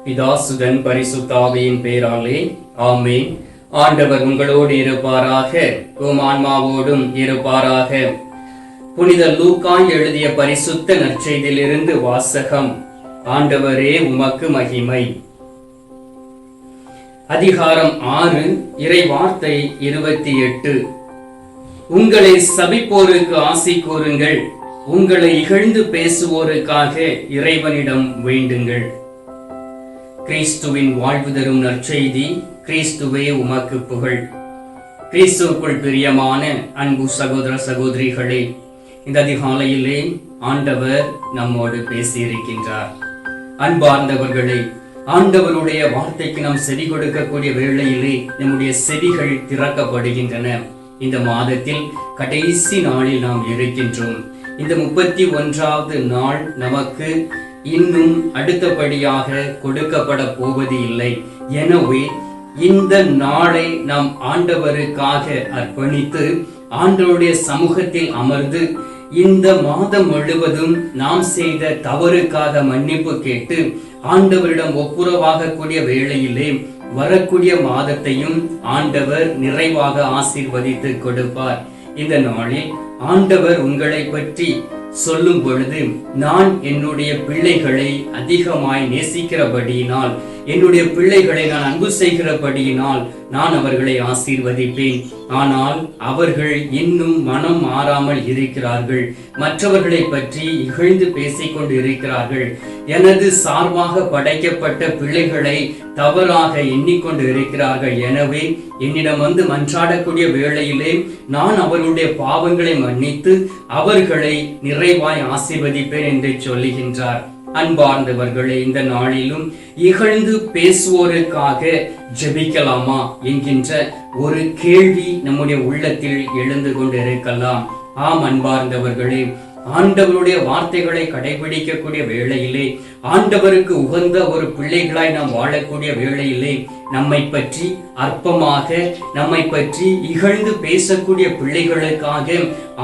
பிதாசுதன் பரிசுத்தாவியின் பேராலே ஆமென். ஆண்டவர் உங்களோடு இருப்பாராக, உம் ஆன்மாவோடும் இருப்பாராக. புனித லூக்கா எழுதிய பரிசுத்த நற்செய்தியிலிருந்து வாசகம். ஆண்டவரே உமக்கு மகிமை. அதிகாரம் 6, இறை வார்த்தை 28. உங்களை சபிப்போருக்கு ஆசி கூறுங்கள், உங்களை இகழ்ந்து பேசுவோருக்காக இறைவனிடம் வேண்டுங்கள். கிறிஸ்துவின் வாழ்வு தரும் நற்செய்தி. கிறிஸ்துவே உமக்கு புகழ். கிறிஸ்துவுக்குள் பிரியமான அன்பு சகோதர சகோதரிகளே, இந்த அதிகாலையிலே ஆண்டவர் நம்மோடு பேசியிருக்கின்றார். அன்பார்ந்தவர்களே, ஆண்டவருடைய வார்த்தைக்கு நாம் செவி கொடுக்கக்கூடிய வேளையிலே நம்முடைய செவிகள் திறக்கப்படுகின்றன. இந்த மாதத்தில் கடைசி நாளில் நாம் இருக்கின்றோம். இந்த 31வது நாள் நமக்கு இன்னும் அடுத்தபடியாக கொடுக்கப்பட போவது இல்லை. எனவே இந்த நாளை நாம் ஆண்டவருக்காக அர்ப்பணித்து ஆண்டவருடைய சமூகத்தில் அமர்ந்து இந்த மாதம் முழுவதும் நாம் செய்த தவறுக்காக மன்னிப்பு கேட்டு ஆண்டவரிடம் ஒப்புரவாக கூடிய வேளையிலே வரக்கூடிய மாதத்தையும் ஆண்டவர் நிறைவாக ஆசீர்வதித்து கொடுப்பார். இந்த நாளில் ஆண்டவர் உங்களை பற்றி சொல்லும் பொழுது, நான் என்னுடைய பிள்ளைகளை அதிகமாய் நேசிக்கிறபடியினால், என்னுடைய பிள்ளைகளை நான் அன்பு செய்கிறபடியினால் நான் அவர்களை ஆசீர்வதிப்பேன். ஆனால் அவர்கள் இன்னும் மனம் மாறாமல் இருக்கிறார்கள். மற்றவர்களை பற்றி இகழ்ந்து பேசிக்கொண்டு இருக்கிறார்கள். எனது சார்பாக படைக்கப்பட்ட பிள்ளைகளை தவறாக எண்ணிக்கொண்டு இருக்கிறார்கள். எனவே என்னிடம் வந்து மன்றாடக்கூடிய வேளையிலே நான் அவர்களுடைய பாவங்களை மன்னித்து அவர்களை நிறைவாய் ஆசீர்வதிப்பேன் என்று சொல்லுகின்றார். அன்பார்ந்தவர்களே, இந்த நாளிலும் இகழ்ந்து பேசுவோருக்காக ஜெபிக்கலாமா என்கின்ற ஒரு கேள்வி நம்முடைய உள்ளத்தில் எழுந்து கொண்டு இருக்கலாம். ஆம் அன்பார்ந்தவர்களே, ஆண்டவருடைய வார்த்தைகளை கடைபிடிக்கக்கூடிய வேளையிலே, ஆண்டவருக்கு உகந்த ஒரு பிள்ளைகளாய் நாம் வாழக்கூடிய வேளையிலே, நம்மை பற்றி அற்பமாக, நம்மை பற்றி இகழ்ந்து பேசக்கூடிய பிள்ளைகளுக்காக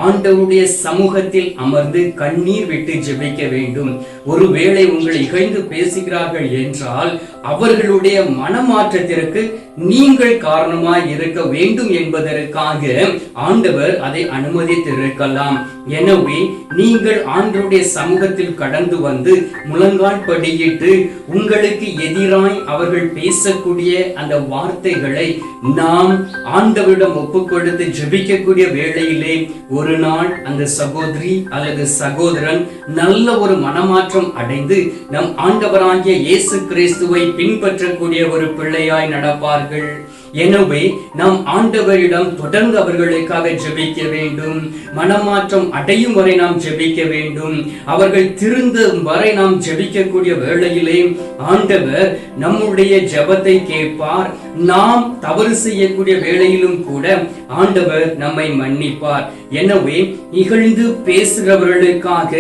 ஆண்டவருடைய சமூகத்தில் அமர்ந்து கண்ணீர் விட்டு ஜெபிக்க வேண்டும். ஒருவேளை உங்களை இகழ்ந்து பேசுகிறார்கள் என்றால் அவர்களுடைய மனமாற்றத்திற்கு நீங்கள் காரணமாய் இருக்க வேண்டும் என்பதற்காக ஆண்டவர் அதை அனுமதித்திருக்கலாம். எனவே நீங்கள் ஆண்டவருடைய சமூகத்தில் கடந்து வந்து முழங்கால் படியிட்டு உங்களுக்கு எதிராய் அவர்கள் பேசக்கூடிய அந்த வார்த்தைகளை நாம் ஆண்டவரிடம் ஒப்புக் கொடுத்து ஜெபிக்கக்கூடிய வேளையிலே ஒரு நாள் அந்த சகோதரி அல்லது சகோதரன் நல்ல ஒரு மனமாற்றம் அடைந்து நம் ஆண்டவராகிய இயேசு கிறிஸ்துவை பின்பற்றக்கூடிய ஒரு பிள்ளையாய் நடப்பார்கள். எனவே நாம் ஆண்டவரிடம் தொடர்ந்து அவர்களுக்காக ஜெபிக்க வேண்டும். மனமாற்றம் அடையும் வரை நாம் ஜெபிக்க வேண்டும். அவர்கள் திருந்தும் வரை நாம் ஜெபிக்கக்கூடிய வேளையிலே ஆண்டவர் நம்முடைய ஜெபத்தை கேட்பார். நாம் தவறு செய்யக்கூடிய வேளையிலும் கூட ஆண்டவர் நம்மை மன்னிப்பார். எனவே இகழ்ந்து பேசுகிறவர்களுக்காக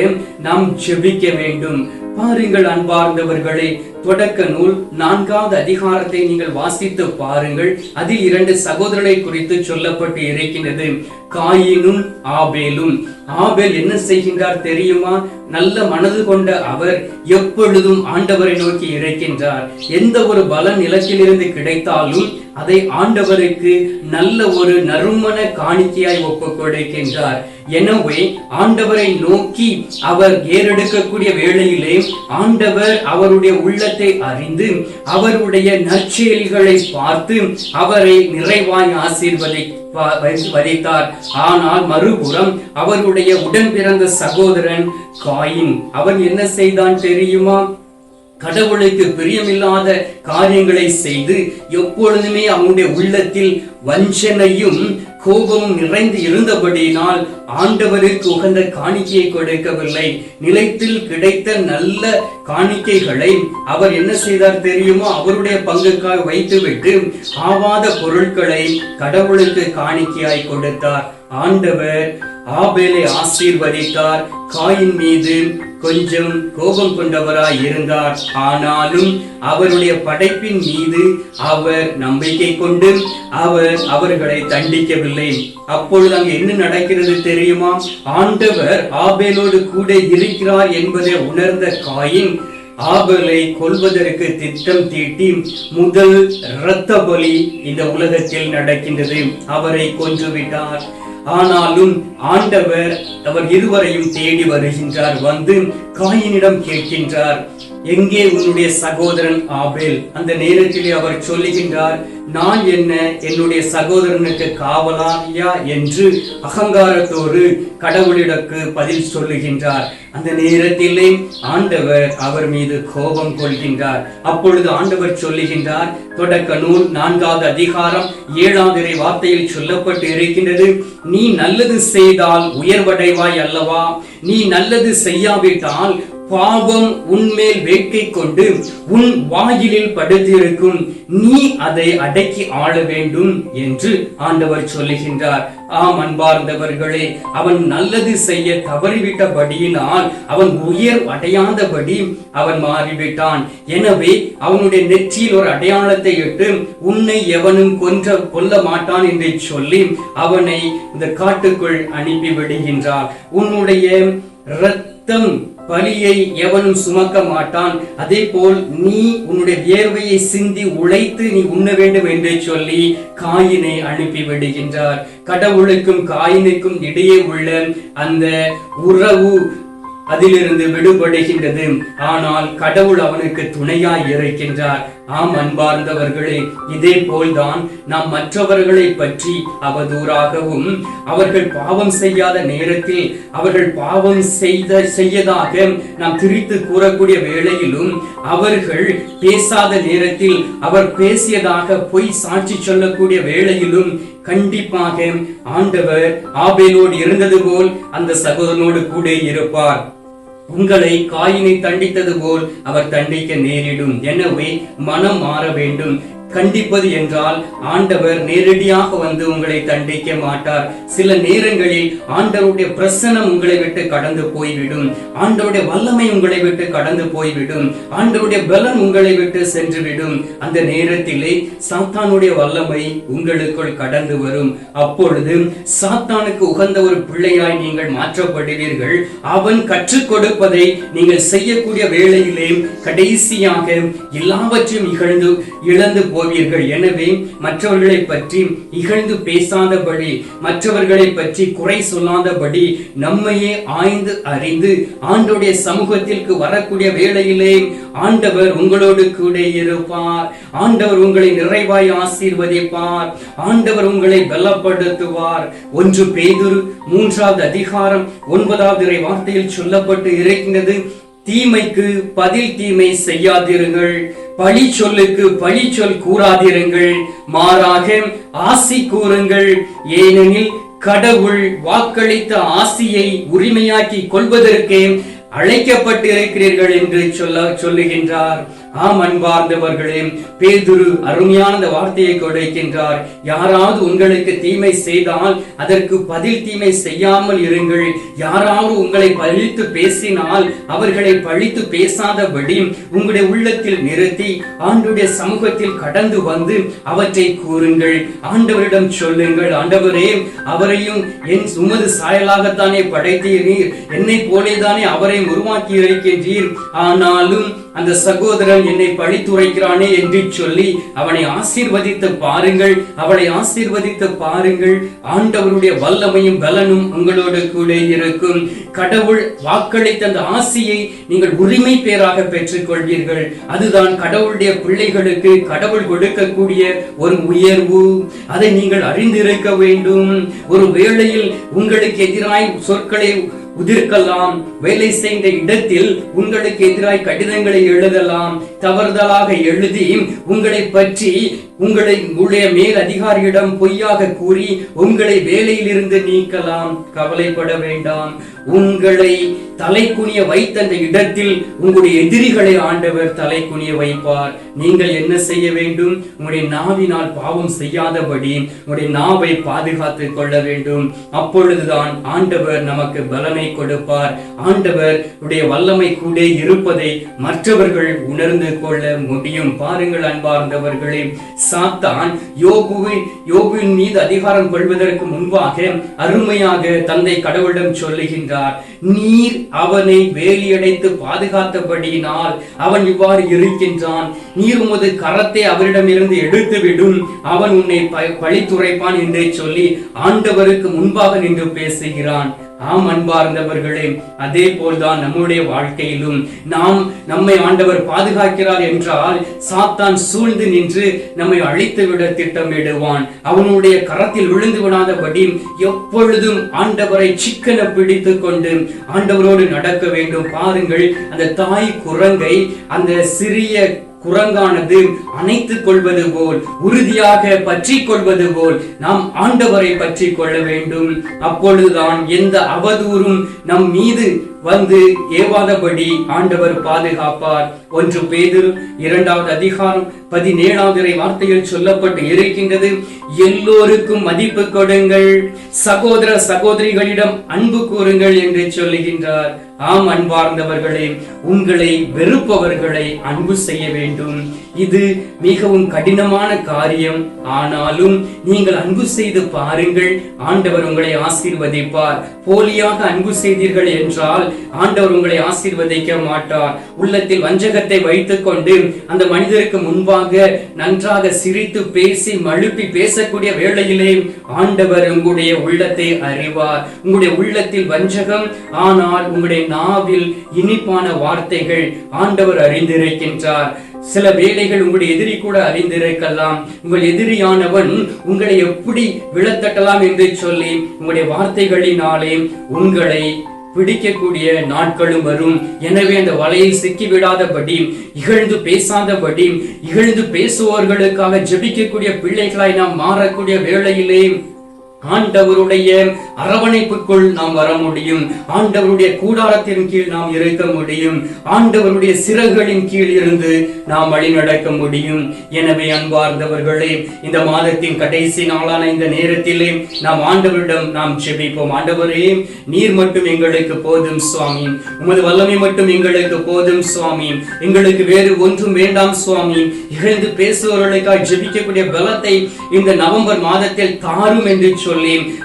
நாம் ஜெபிக்க வேண்டும். பாருங்கள் அன்பார்ந்தவர்களே, தொடக்க நூல் 4வது அதிகாரத்தை நீங்கள் வாசித்து பாருங்கள். அதில் 2 சகோதரர்களை குறித்து சொல்லப்பட்டு இருக்கின்றது, காயினும் ஆபேலும். ஆபேல் என்ன செய்கின்றார் தெரியுமா? நல்ல மனது கொண்ட அவர் எப்பொழுதும் ஆண்டவரை நோக்கி இருக்கின்றார். எந்த ஒரு பலன் நிலத்திலிருந்து கிடைத்தாலும் அதை ஆண்டவருக்கு நல்ல ஒரு நறுமண காணிக்கையாய் ஒப்புக் கொடுக்கின்றார். எனவே ஆண்டவரை நோக்கி அவர் ஏறெடுக்கக்கூடிய வேளையிலே ஆண்டவர் அவருடைய உள்ளத்தை அறிந்து அவருடைய நற்செயல்களை பார்த்து அவரை நிறைவாய் ஆசீர்வதித்தார். ஆனால் மறுபுறம் அவருடைய உடன் பிறந்த சகோதரன் காயின், அவன் என்ன செய்தான் தெரியுமா? கடவுளுக்கு பிரியமில்லாத காரியங்களை செய்து எப்பொழுதுமே அவனுடைய உள்ளத்தில் வஞ்சனையும் கோபமும் நிறைந்து இருந்தபடியினால் ஆண்டவருக்கு உகந்த காணிக்கையை கொடுக்கவில்லை. நிலத்தில் கிடைத்த நல்ல காணிக்கைகளை அவர் என்ன செய்தார் தெரியுமா? அவருடைய பங்குக்காக வைத்துவிட்டு ஆவாத பொருட்களை கடவுளுக்கு காணிக்கையாய் கொடுத்தார். ஆண்டவர் ஆபேலை ஆசீர்வதித்தார். காயின் மீது கொஞ்சம் கோபம் கொண்டவராய் இருந்தார். ஆனாலும் அவருடைய படைப்பின் மீது அவர் நம்பிக்கை கொண்டு அவர்களை தண்டிக்கவில்லை. அப்பொழுது அங்கு என்ன நடக்கிறது தெரியுமா? ஆண்டவர் ஆபேலோடு கூட இருக்கிறார் என்பதை உணர்ந்த காயின் ஆபேலை கொல்வதற்கு திட்டம் தீட்டி முதல் இரத்த பலி இந்த உலகத்தில் நடக்கின்றது. அவரை கொன்றுவிட்டார். ஆனாலும் ஆண்டவர் அவர் இருவரையும் தேடி வருகின்றார். வந்து காயினிடம் கேட்கின்றார், எங்கே உன்னுடைய சகோதரன் ஆபேல்? அந்த நேரத்திலே அவர் சொல்லுகின்றார், நான் என்ன என்னுடைய சகோதரனுக்கு காவலாளியா என்று அகங்காரத்தோடு கடவுளிடக்கு பதில் சொல்லுகின்றார். அந்த நேரத்திலே ஆண்டவர் அவர் மீது கோபம் கொள்கின்றார். அப்பொழுது ஆண்டவர் சொல்லுகின்றார், தொடக்க நூல் 4வது அதிகாரம் 7வது வார்த்தையில் சொல்லப்பட்டு இருக்கின்றது, நீ நல்லது செய்தால் உயர்வடைவாய் அல்லவா? நீ நல்லது செய்யாவிட்டால் பாவம் உன்மேல் வேட்கை கொண்டு உன் வாயிலில் படுத்திருக்கும், நீ அதை அடக்கி ஆள வேண்டும் என்று ஆண்டவர் சொல்லுகின்றார். ஆம் அன்பார்ந்தவர்களே, அவன் நல்லது செய்ய தவறிவிட்டபடியினால் அவன் உயர் அடையாதபடி அவன் மாறிவிட்டான். எனவே அவனுடைய நெற்றியில் ஒரு அடையாளத்தை இட்டு, உன்னை எவனும் கொல்ல மாட்டான் என்று சொல்லி அவனை இந்த காட்டுக்குள் அனுப்பி விடுகின்றார். உன்னுடைய இரத்தம் பலியை எவனும் சுமக்க மாட்டான், அதே போல் நீ உன்னுடைய வியர்வையை சிந்தி உழைத்து நீ உண்ண வேண்டும் என்று சொல்லி காயினை அனுப்பி விடுகின்றார். கடவுளுக்கும் காயினுக்கும் இடையே உள்ள அந்த உறவு அதிலிருந்து விடுபடுகின்றது. ஆனால் கடவுள் அவனுக்கு துணையாய் இருக்கின்றார். ஆம் அன்பார்ந்தவர்களே, இதே போல்தான் நாம் மற்றவர்களை பற்றி அவதூறாகவும் அவர்கள் பாவம் செய்யாத நேரத்தில் அவர்கள் பாவம் செய்யதாக நாம் திரித்து கூறக்கூடிய வேளையிலும், அவர்கள் பேசாத நேரத்தில் அவர் பேசியதாக பொய் சாட்சி சொல்லக்கூடிய வேளையிலும் கண்டிப்பாக ஆண்டவர் ஆபேலோடு இருந்தது போல் அந்த சகோதரனோடு கூட இருப்பார். உங்களை காயினை தண்டித்தது போல் அவர் தண்டிக்க நேரிடும். எனவே மனம் மாற வேண்டும். கண்டிப்பது என்றால் ஆண்டவர் நேரடியாக வந்து உங்களை தண்டிக்க மாட்டார். சில நேரங்களில் ஆண்டவருடைய பிரசன்னம் உங்களை விட்டு கடந்து போய்விடும். ஆண்டவருடைய வல்லமை உங்களை விட்டு கடந்து போய்விடும். ஆண்டவருடைய பலன் உங்களை விட்டு சென்றுவிடும். அந்த நேரத்திலே சாத்தானுடைய வல்லமை உங்களுக்குள் கடந்து வரும். அப்பொழுது சாத்தானுக்கு உகந்த ஒரு பிள்ளையாய் நீங்கள் மாற்றப்படுவீர்கள். அவன் கற்றுக் கொடுப்பதை நீங்கள் செய்யக்கூடிய வேளையிலே கடைசியாக எல்லாவற்றையும் இழந்து போவீர்கள். எனவே மற்றவர்களை பற்றி இகழ்ந்து பேசாதபடி, மற்றவர்களை பற்றி குறை சொல்லாதபடி நம்மையே ஆய்ந்து அறிந்து ஆண்டவருடைய சமூகத்திற்கு வரக்கூடிய வேளையிலே ஆண்டவர் உங்களோடு கூட இருப்பார். ஆண்டவர் உங்களை நிறைவாய் ஆசீர்வதிப்பார். ஆண்டவர் உங்களை பலப்படுத்துவார். 1 பேதுரு 3வது அதிகாரம் 9வது வார்த்தையில் சொல்லப்பட்டு இருக்கின்றது, தீமைக்கு பதில் தீமை செய்யாதிருங்கள், பழி சொல்லுக்கு பழி சொல் கூறாதிருங்கள், மாறாக ஆசி கூறுங்கள். ஏனெனில் கடவுள் வாக்களித்த ஆசியை உரிமையாக்கி கொள்வதற்கே அழைக்கப்பட்டிருக்கிறீர்கள் என்று சொல்லுகின்றார். ஆம் அன்பார்ந்தவர்களே, பேதுரு அருமையான வார்த்தையை கொடுக்கின்றார். யாராவது உங்களுக்கு தீமை செய்தால் அதற்கு பதில் தீமை செய்யாமல் இருங்கள். யாராவது உங்களை பழித்து பேசினால் அவர்களை பழித்து பேசாதபடி உங்களுடைய உள்ளத்தில் நிறுத்தி ஆண்டவருடைய சமூகத்தில் கடந்து வந்து அவற்றை கூறுங்கள். ஆண்டவரிடம் சொல்லுங்கள், ஆண்டவரே, அவரையும் என் உமது சாயலாகத்தானே படைத்தீர், என்னை போலேதானே அவரை உருவாக்கி இருக்கின்றீர். ஆனாலும் அந்த சகோதரன் என்னை பழித்துரைக்கிறானே என்று சொல்லி அவனை ஆசீர்வதித்து பாருங்கள், அவளை ஆசீர்வதித்து பாருங்கள். ஆண்டவருடைய வல்லமையும் பலனும் உங்களோடு கூட இருக்கும். கடவுள் வாக்களித்த அந்த ஆசியை நீங்கள் உரிமை பேராக பெற்றுக் கொள்வீர்கள். அதுதான் கடவுளுடைய பிள்ளைகளுக்கு கடவுள் கொடுக்கக்கூடிய ஒரு உயர்வு. அதை நீங்கள் அறிந்திருக்க வேண்டும். ஒரு வேளையில் உங்களுக்கு எதிராய் சொற்களை உதிர்க்கலாம். வேலை செய்த இடத்தில் உங்களுக்கு எதிராய் கடிதங்களை எழுதலாம். தவறுதலாக எழுதி உங்களை பற்றி உங்களுடைய மேல் அதிகாரியிடம் பொய்யாக கூறி உங்களை வேலையில் இருந்து நீக்கலாம். கவலைப்பட வேண்டாம். உங்களை தலை குனிய வைத்த அந்த இடத்தில் உங்களுடைய எதிரிகளை ஆண்டவர் தலை குனிய வைப்பார். நீங்கள் என்ன செய்ய வேண்டும்? உங்களுடைய நாவினால் பாவம் செய்யாதபடி உங்களுடைய நாவை பாதுகாத்துக் கொள்ள வேண்டும். அப்பொழுதுதான் ஆண்டவர் நமக்கு பலனை கொடுப்பார். ஆண்டவர் உடைய வல்லமை கூட இருப்பதை மற்றவர்கள் உணர்ந்து கொள்ள முடியும். பாருங்கள் அன்பார்ந்தவர்களே, சாத்தான் யோபுவின் மீது அதிகாரம் கொள்வதற்கு முன்பாக அருமையாக தந்தை கடவுளிடம் சொல்லுகின்றார், நீர் அவனை வேலியடைத்து பாதுகாத்தபடியினால் அவன் இவ்வாறு இருக்கின்றான். நீர் உமது கரத்தை அவரிடமிருந்து எடுத்துவிடும், அவன் உன்னை பழித்துரைப்பான் என்று சொல்லி ஆண்டவருக்கு முன்பாக நின்று பேசுகிறான். ஆம் அன்பார்ந்தவர்களே, அதே போல்தான் நம்முடைய வாழ்க்கையிலும் நம்மை ஆண்டவர் பாதுகாக்கிறார் என்றால் சாத்தான் சூழ்ந்து நின்று நம்மை அழித்துவிட திட்டமிடுவான். அவனுடைய கரத்தில் விழுந்து விடாதபடி எப்பொழுதும் ஆண்டவரை சிக்கன பிடித்து கொண்டு ஆண்டவரோடு நடக்க வேண்டும். பாருங்கள், அந்த தாய் குரங்கை அந்த சிறிய குரங்கானது அணைத்துக் கொள்வது போல், உறுதியாக பற்றி கொள்வது போல் நாம் ஆண்டவரை பற்றி கொள்ள வேண்டும். அப்பொழுதுதான் எந்த அவதூறும் நம் மீது வந்து ஏவாதபடி ஆண்டவர் பாதுகாப்பார். 1 பேதுரு 2வது அதிகாரம் 17வது வார்த்தையில் சொல்லப்பட்டு இருக்கின்றது, எல்லோருக்கும் மதிப்பு கொடுங்கள், சகோதர சகோதரிகளிடம் அன்பு கூறுங்கள் என்று சொல்லுகின்றார். ஆம் அன்பார்ந்தவர்களே, உங்களை வெறுப்பவர்களை அன்பு செய்ய வேண்டும். இது மிகவும் கடினமான காரியம். ஆனாலும் நீங்கள் அன்பு செய்து பாருங்கள், ஆண்டவர் உங்களை ஆசீர்வதிப்பார். போலியாக அன்பு செய்தீர்கள் என்றால் ஆண்டவர் உங்களை ஆசீர்வதிக்க மாட்டார். உள்ளத்தில் வஞ்சகத்தை வைத்துக் கொண்டு அந்த மனிதருக்கு முன்பாக நன்றாக சிரித்து பேசி மழுப்பி பேசக்கூடிய வேளையிலே ஆண்டவர் உங்களுடைய உள்ளத்தை அறிவார். உங்களுடைய உள்ளத்தில் வஞ்சகம், ஆனால் உங்களுடைய நாவில் இனிப்பான வார்த்தைகள் ஆண்டவர் அறிந்திருக்கின்றார். சில வேளைகள் உங்களுடைய எதிரி கூட அறிந்திருக்கலாம். உங்கள் எதிரியானவன் உங்களை எப்படி விழத்தட்டலாம் என்று சொல்லி உங்களுடைய வார்த்தைகளினாலே உங்களை பிடிக்கக்கூடிய நாட்களும் வரும். எனவே அந்த வலையை சிக்கிவிடாதபடி, இகழ்ந்து பேசாதபடி, இகழ்ந்து பேசுவோர்களுக்காக ஜெபிக்கக்கூடிய பிள்ளைகளாய் நாம் மாறக்கூடிய வேளையிலே ஆண்டவருடைய அரவணைப்புக்குள் நாம் வர முடியும். ஆண்டவருடைய கூடாரத்தின் கீழ் நாம் இருக்க முடியும். ஆண்டவருடைய சிறகுகளின் கீழ் இருந்து நாம் வழி நடக்க முடியும். எனவே அன்பார்ந்தவர்களே, இந்த மாதத்தின் கடைசி நாளான இந்த நேரத்திலே நாம் ஆண்டவரிடம் நாம் ஜெபிப்போம். ஆண்டவரே, நீர் மட்டும் எங்களுக்கு போதும் சுவாமி, உமது வல்லமை மட்டும் எங்களுக்கு போதும் சுவாமி, எங்களுக்கு வேறு ஒன்றும் வேண்டாம் சுவாமி. இகழ்ந்து பேசுபவர்களுக்காக ஜெபிக்கக்கூடிய பலத்தை இந்த நவம்பர் மாதத்தில் தாரும் என்று சொல்லி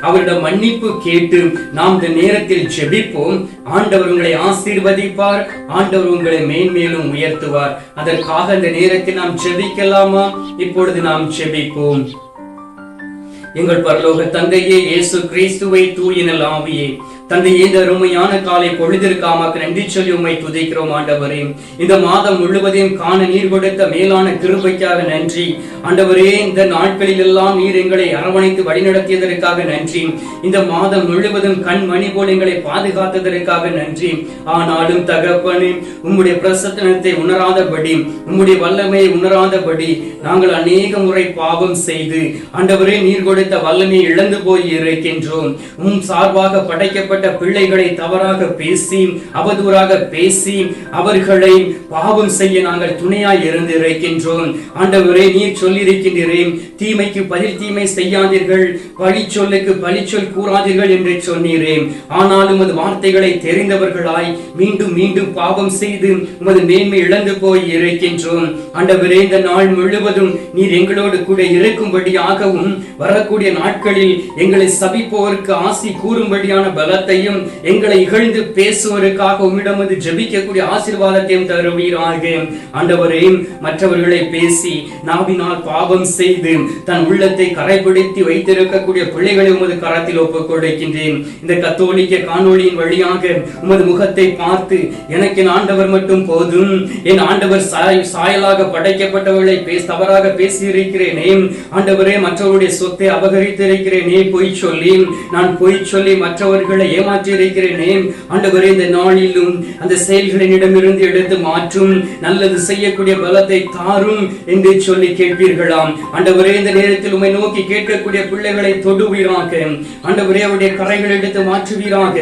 அவரிடம் மன்னிப்பு கேட்டு நாம் இந்த நேரத்தில் ஜெபிப்போம். ஆண்டவர் உங்களை ஆசீர்வதிப்பார். ஆண்டவர் உங்களை மேன்மேலும் உயர்த்துவார். அதற்காக இந்த நேரத்தில் நாம் ஜெபிக்கலாமா? இப்பொழுது நாம் ஜெபிப்போம். எங்கள் பரலோக தந்தையே, இயேசு கிறிஸ்துவை தூய ஆவியே, தந்தையே, இந்த அருமையான காலை பொழுதிற்காக நன்றி சொல்லி உம்மை துதிக்கிறோம். ஆண்டவரே, இந்த மாதம் முழுவதையும் காண நீர் கொடுத்த மேலான கிருபைக்காக நன்றி. ஆண்டவரே, இந்த நாட்களில் எல்லாம் நீர் எங்களை அரவணைத்து வழிநடத்தியதற்காக நன்றி. இந்த மாதம் முழுவதும் கண்மணி போல் எங்களை பாதுகாத்ததற்காக நன்றி. ஆனாலும் தகப்பனே, உம்முடைய பிரசன்னத்தை உணராதபடி, உம்முடைய வல்லமையை உணராதபடி நாங்கள் அநேக முறை பாவம் செய்து ஆண்டவரே நீர் கொடுத்த வல்லமையை இழந்து போய் இருக்கின்றோம். சார்பாக படைக்கப்பட்ட பிள்ளைகளை தவறாக பேசி, அவதூறாக பேசி அவர்களை பாவம் செய்ய நாங்கள் துணையாய் இருந்து இருக்கின்றோம். ஆண்டவரே, நீர் சொல்லியிருக்கின்றேன், தீமைக்கு பதில் தீமை செய்யாதீர்கள், பழி சொல்லுக்கு பழி சொல் கூறாதீர்கள் என்று சொன்னீரேன். ஆனாலும் அது வார்த்தைகளை தெரிந்தவர்களாய் மீண்டும் மீண்டும் பாவம் செய்து உமது மேன்மை இழந்து போய் இருக்கின்றோம். ஆண்டவரே, இந்த நாள் முழுவதும் நீர் எங்களோடு கூட இருக்கும்படியாகவும் வரக்கூடிய நாட்களில் எங்களை சபிப்போருக்கு ஆசி கூறும்படியான பலத்தையும், எங்களை இகழ்ந்து பேசுவதற்காக உம்மிடமது ஜெபிக்கக்கூடிய ஆசீர்வாதத்தையும் தருவீராக. ஆண்டவரே, மற்றவர்களை பேசி நாவினால் பாவம் செய்து தன் உள்ளத்தை கரைபிடித்து வைத்திருக்கக்கூடிய பிள்ளைகளை உமது கரத்தில் ஒப்புக் கொடுக்கின்றேன். இந்த கத்தோலிக்க காணொளியின் வழியாக உமது முகத்தை பார்த்து எனக்கு என் ஆண்டவர் மட்டும் போதும், என் ஆண்டவர் சாயலாக படைக்கப்பட்டவர்களை தவறாக பேசியிருக்கிறேனே, ஆண்டவரே மற்றவருடைய சொத்தை அபகரித்து இருக்கிறேனே, பொய் சொல்லி நான் பொய் சொல்லி மற்றவர்களை ஏமாற்றி இருக்கிறேனே, ஆண்டவரே இந்த நாளிலும் அந்த செயல்களினிடமிருந்து எடுத்து மாற்றும், நல்லது செய்யக்கூடிய பலத்தை தாரும் என்று சொல்லி கேட்பீர்களாம். ஆண்டவரே, இந்த நேரத்தில் உம்மை நோக்கி கேட்கக்கூடிய பிள்ளைகளை தொடுவீராக. ஆண்டவரே, அவருடைய கரைகளை எடுத்து மாற்றுவீராக.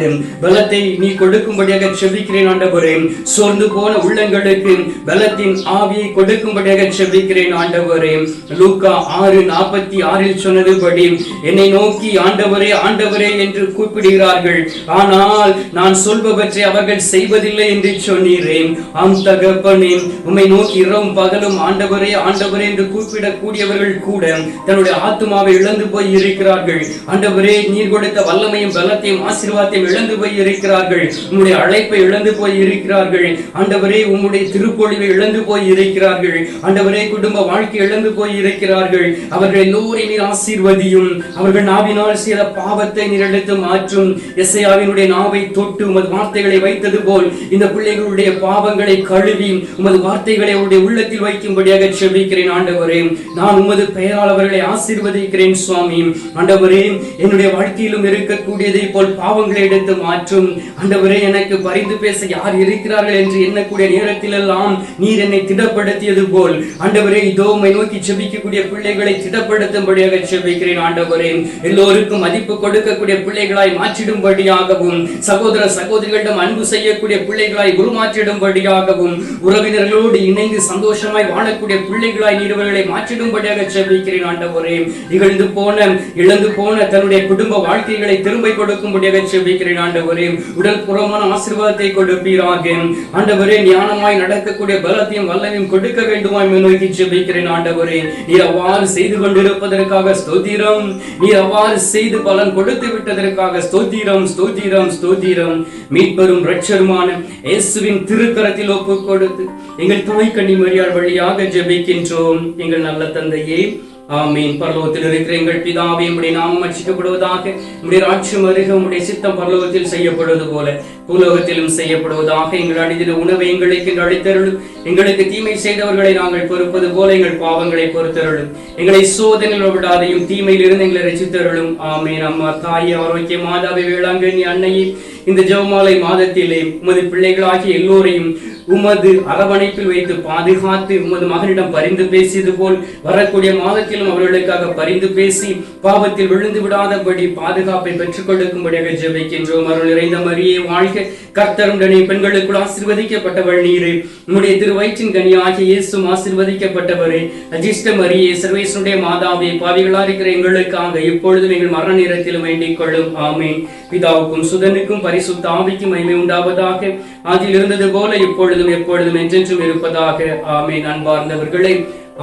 பலத்தை நீ கொடுக்கும்படியாக செபிக்கிறேன். ஆண்டவரே, சோர்ந்து போன உள்ளங்களுக்கு பலத்தின் ஆவியை கொடுக்கும்படியாக செபிக்கிறேன். ஆண்டவரே, லூக்கா 6:46 சொன்னதுபடி என்னை நோக்கி ஆண்டவரே ஆண்டவரே என்று கூப்பிடுகிறார்கள், ஆனால் நான் சொல்பவற்றை அவர்கள் செய்வதில்லை என்று சொன்னீரே. ஆம் தகப்பனே, உம்மை நோக்கி இரவும் பகலும் ஆண்டவரே ஆண்டவரே என்று கூப்பிடக்கூடியவர்கள் கூட தன்னுடைய ஆத்துமாவை இழந்து போய் இருக்கிறார்கள். ஆண்டவரே, நீர் கொடுத்த வல்லமையும் பலத்தையும் ஆசீர்வாதத்தையும் இழந்து போய் இருக்கிறார்கள். உம்முடைய அழைப்பை இழந்து போய் இருக்கிறார்கள். ஆண்டவரே, உம்முடைய திருப்பொழிவை இழந்து போய் இருக்கிறார்கள். ஆண்டவரே, குடும்ப வாழ்க்கை இழந்து போய் இருக்கிறார்கள். அவர்கள் எல்லோரையும் நீர் ஆசீர்வதியும். அவர்கள் நாவினால் செய்த பாவத்தை நீர் எடுத்து மாற்றும். எசையாவினுடைய நாவை தொட்டு உமது வார்த்தைகளை வைத்தது போல் இந்த பிள்ளைகளுடைய பாவங்களை கழுவி உமது வார்த்தைகளை அவருடைய உள்ளத்தில் வைக்கும்படியாக செபிக்கிறேன். ஆண்டவரே, நான் உமது பெயரால் அவர்களை ஆசீர்வதிக்கிறேன். சுவாமி, ஆண்டவரே, என்னுடைய வாழ்க்கையிலும் இருக்கக்கூடியதை போல் பாவங்களை எடுத்து மாற்றும். ஆண்டவரே, எனக்கு பரிந்து பேச யார் இருக்கிறார்கள் என்று எண்ணக்கூடிய நேரத்தில் எல்லாம் நீர் என்னை திடப்படுத்தியது போல் ஆண்டவரே, இதோ உம்மை நோக்கி செபிக்கக்கூடிய பிள்ளைகளை திடப்படுத்தும்படியாக செபிக்கிறேன். ஆண்டவரே, எல்லோருக்கும் மதிப்பு கொடுக்கக்கூடிய பிள்ளைகளாய் மாற்றிடும்படியாகவும், சகோதர சகோதரிகளிடம் அன்பு செய்யக்கூடிய பிள்ளைகளாய் உருமாற்றிடும்படியாகவும், உறவினர்களோடு இணைந்து சந்தோஷமாய் வாழக்கூடிய பிள்ளைகளாய் நீர்வர்களை மாற்றிடும்படியாக செபிக்கிறேன். ஆண்டவரே, இகழ்ந்து போன இழந்து போன தன்னுடைய குடும்ப வாழ்க்கைகளை திரும்ப கொடுக்கும்படியாக செபிக்கிறேன். ஆண்டவரே, உடல் புறமான ஆசீர்வாதத்தை கொடுப்பீராக. ஆண்டவரே, ஞானமாய் நடக்கக்கூடிய பலத்தையும் வல்லமையும் கொடுக்க வேண்டுமாய் நோக்கி செபிக்கிறேன். ஆண்டவரே, நீர் அவ்வாறு செய்து கொண்டிருப்பதற்காக ஸ்தோத்திரம். நீர் அவ்வாறு செய்து பலன் கொடுத்து விட்டதற்காக ஸ்தோத்திரம், ஸ்தோத்திரம், ஸ்தோத்திரம். மீட்பெரும் இரட்சகருமான இயேசுவின் திருக்கரத்தில் ஒப்புக் கொடுத்து எங்கள் தாய் கன்னி மரியாள் வழியாக ஜெபிக்கின்றோம். எங்கள் நல்ல தந்தையே, ஆமீன். பரலோகத்தில் இருக்கிற எங்கள் பிதாவே, உம்முடைய நாமம் அர்ச்சிக்கப்படுவதாக. உம்முடைய ராஜ்யம் வருக. உம்முடைய சித்தம் பரலோகத்தில் செய்யப்படுவது போல பூலோகத்திலும் செய்யப்படுவதாக. எங்கள் அடிதின உணவை எங்களுக்கு அளித்தருளும். எங்களுக்கு தீமை செய்தவர்களை நாங்கள் பொறுப்பது போல எங்கள் பாவங்களை பொறுத்தருளும். எங்களை சோதனையில் விடாதையும் தீமையில் இருந்து எங்களை ரசித்தருளும். ஆமீன். அம்மா தாயே, ஆரோக்கிய மாதாவை, வேளாங்கண்ணி அன்னையே, இந்த ஜெபமாலை மாதத்திலே உமது பிள்ளைகளாகிய எல்லோரையும் உமது அரவணைப்பில் வைத்து பாதுகாத்து உமது மகனிடம் பரிந்து பேசியது போல் வரக்கூடிய மாதத்திலும் அவர்களுக்காக பரிந்து பேசி பாவத்தில் விழுந்து விடாதபடி பாதுகாப்பை பெற்றுக் கொடுக்கும்படியாக ஜெபிக்கின்றோம். அருள் நிறைந்த மரியே வாழ்க. கர்த்தருடனே பெண்களுக்குள் ஆசீர்வதிக்கப்பட்டவள் நீரே. உம்முடைய திருவயிற்றின் கனியாகிய இயேசுவும் ஆசீர்வதிக்கப்பட்டவரே. அஜிஷ்ட மரியே, சர்வேசனுடைய மாதாவே, பாவிகளா இருக்கிற எங்களுக்காக இப்பொழுதும் எங்கள் மரண நேரத்திலும் வேண்டிக் கொள்ளும். ஆமீன். பிதாவுக்கும் சுதனுக்கும் பரிசுத்த ஆவிக்கும் மகிமை உண்டாவதாக. அதில் இருந்தது போல இப்பொழுதும் எப்பொழுதும் என்றென்றும் இருப்பதாக. ஆமீன். அன்பார்ந்தவர்களே,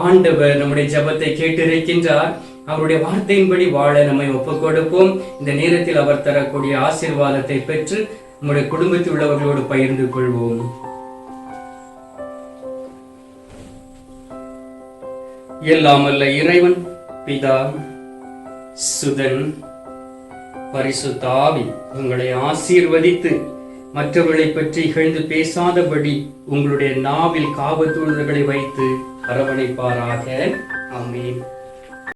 ஆண்டவர் நம்முடைய ஜெபத்தை கேட்டிருக்கின்றார். அவருடைய வார்த்தையின்படி வாழ நம்மை ஒப்புக் கொடுப்போம். இந்த நேரத்தில் அவர் தரக்கூடிய ஆசீர்வாதத்தை பெற்று நம்முடைய குடும்பத்தில் உள்ளவர்களோடு பகிர்ந்து கொள்வோம். எல்லாம் வல்ல இறைவன் பிதா, சுதன், பரிசுத்த ஆவி உங்களை ஆசீர்வதித்து மற்றவர்களை பற்றி இகழ்ந்து பேசாதபடி உங்களுடைய நாவில் காவத்தூள்களை வைத்து அரவணைப்பாராக. ஆமீன்.